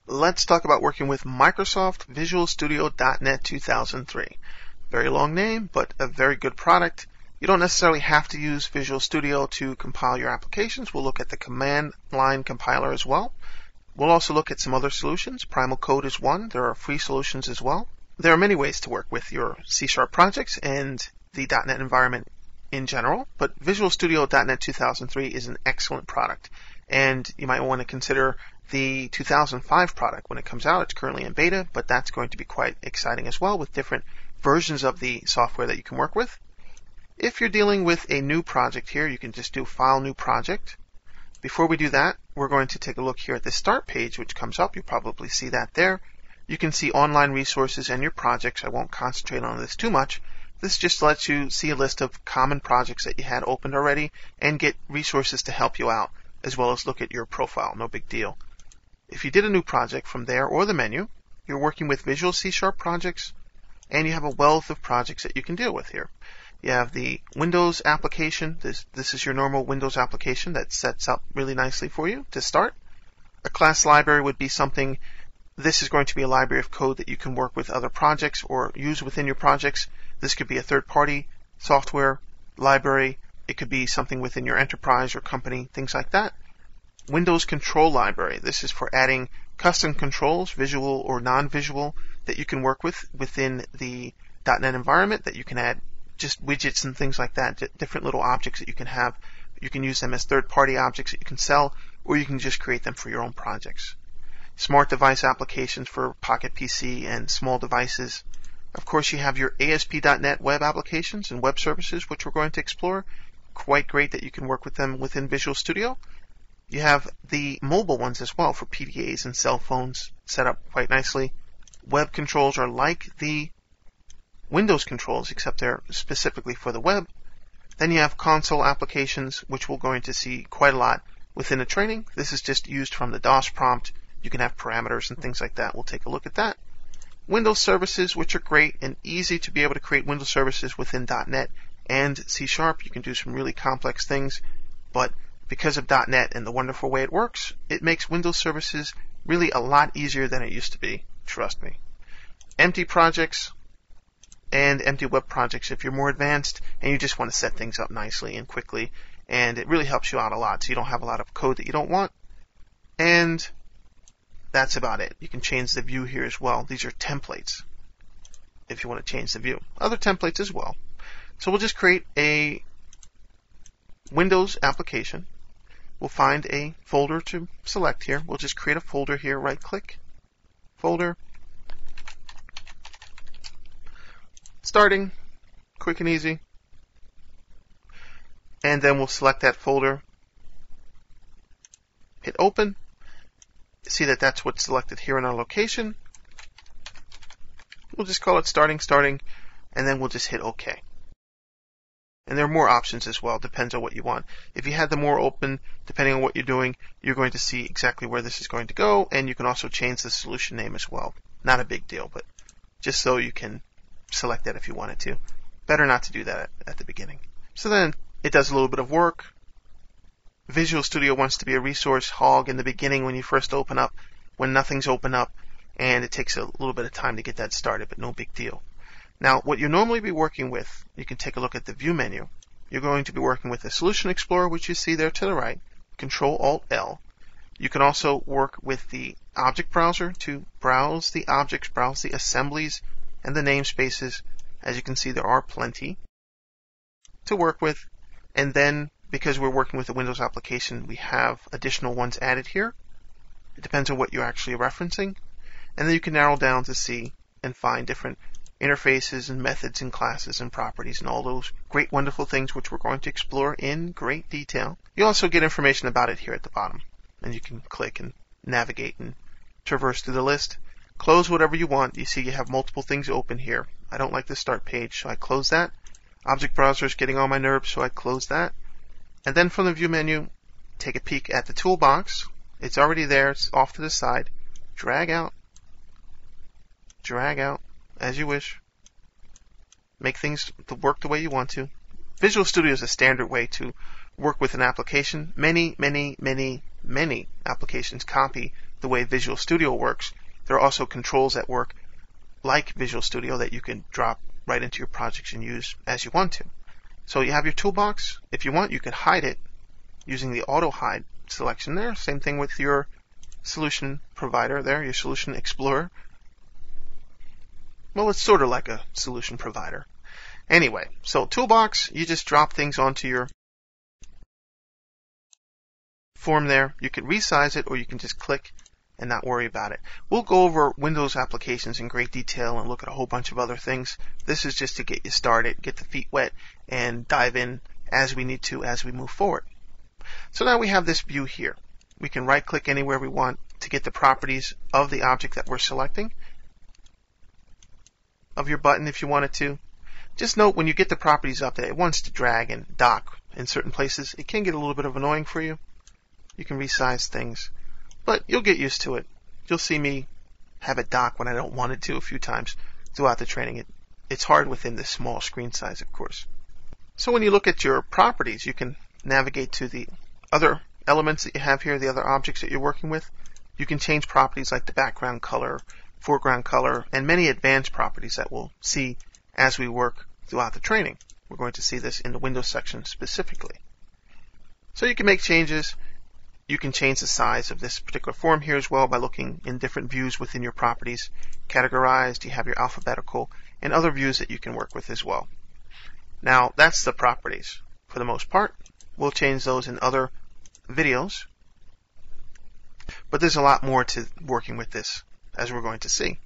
Let's talk about working with Microsoft Visual Studio .NET 2003. Very long name, but a very good product. You don't necessarily have to use Visual Studio to compile your applications. We'll look at the command line compiler as well. We'll also look at some other solutions. Primal Code is one. There are free solutions as well. There are many ways to work with your C# projects and the .NET environment in general, but Visual Studio .NET 2003 is an excellent product. And you might want to consider the 2005 product when it comes out. It's currently in beta, but that's going to be quite exciting as well with different versions of the software that you can work with. If you're dealing with a new project here, you can just do File, New Project. Before we do that, we're going to take a look here at the Start page, which comes up. You probably see that there. You can see online resources and your projects. I won't concentrate on this too much. This just lets you see a list of common projects that you had opened already and get resources to help you out, as well as look at your profile. No big deal. If you did a new project from there or the menu, you're working with Visual C# projects, and you have a wealth of projects that you can deal with here. You have the Windows application. This is your normal Windows application that sets up really nicely for you to start. A class library would be something. This is going to be a library of code that you can work with other projects or use within your projects. This could be a third-party software library. It could be something within your enterprise or company, things like that. Windows Control Library. This is for adding custom controls, visual or non-visual, that you can work with within the .NET environment, that you can add just widgets and things like that, different little objects that you can have. You can use them as third-party objects that you can sell, or you can just create them for your own projects. Smart device applications for Pocket PC and small devices. Of course, you have your ASP.NET web applications and web services, which we're going to explore. Quite great that you can work with them within Visual Studio. You have the mobile ones as well for PDAs and cell phones set up quite nicely. Web controls are like the Windows controls, except they're specifically for the web. Then you have console applications, which we're going to see quite a lot within the training. This is just used from the DOS prompt. You can have parameters and things like that. We'll take a look at that. Windows services, which are great and easy to be able to create Windows services within .NET and C#. You can do some really complex things, but because of .NET and the wonderful way it works, it makes Windows services really a lot easier than it used to be. Trust me. Empty projects and empty web projects if you're more advanced and you just want to set things up nicely and quickly, and it really helps you out a lot so you don't have a lot of code that you don't want. And that's about it. You can change the view here as well. These are templates if you want to change the view. Other templates as well. So we'll just create a Windows application. We'll find a folder to select here. We'll just create a folder here, right click, folder, starting, quick and easy. And then we'll select that folder, hit open. See that that's what's selected here in our location. We'll just call it starting, and then we'll just hit OK. And there are more options as well, depends on what you want. If you had the more open, depending on what you're doing, you're going to see exactly where this is going to go, and you can also change the solution name as well. Not a big deal, but just so you can select that if you wanted to. Better not to do that at the beginning. So then it does a little bit of work. Visual Studio wants to be a resource hog in the beginning when you first open up, when nothing's open up, and it takes a little bit of time to get that started, but no big deal. Now, what you normally be working with, you can take a look at the View menu. You're going to be working with the Solution Explorer, which you see there to the right, Control-Alt-L. You can also work with the Object Browser to browse the objects, browse the assemblies, and the namespaces. As you can see, there are plenty to work with. And then, because we're working with a Windows application, we have additional ones added here. It depends on what you're actually referencing. And then you can narrow down to see and find different interfaces and methods and classes and properties and all those great, wonderful things which we're going to explore in great detail. You also get information about it here at the bottom. And you can click and navigate and traverse through the list. Close whatever you want. You see you have multiple things open here. I don't like the Start page, so I close that. Object Browser is getting on my nerves, so I close that. And then from the View menu, take a peek at the toolbox. It's already there. It's off to the side. Drag out, as you wish. Make things to work the way you want to. Visual Studio is a standard way to work with an application. Many applications copy the way Visual Studio works, there are also controls at work like Visual Studio that you can drop right into your projects and use as you want to. So you have your toolbox. If you want, you can hide it using the auto hide selection there. Same thing with your solution provider there, your solution explorer. Well, it's sort of like a solution provider. Anyway, so toolbox, you just drop things onto your form there. You can resize it or you can just click and not worry about it. We'll go over Windows applications in great detail and look at a whole bunch of other things. This is just to get you started, get the feet wet, and dive in as we need to as we move forward. So now we have this view here. We can right click anywhere we want to get the properties of the object that we're selecting, of your button if you wanted to. Just note when you get the properties up there, it wants to drag and dock in certain places. It can get a little bit of annoying for you. You can resize things, but you'll get used to it. You'll see me have it dock when I don't want it to a few times throughout the training. It's hard within this small screen size, of course. So when you look at your properties, you can navigate to the other elements that you have here, the other objects that you're working with. You can change properties like the background color, foreground color, and many advanced properties that we'll see as we work throughout the training. We're going to see this in the Windows section specifically. So you can make changes. You can change the size of this particular form here as well by looking in different views within your properties. Categorized, you have your alphabetical, and other views that you can work with as well. Now, that's the properties for the most part. We'll change those in other videos. But there's a lot more to working with this, as we're going to see.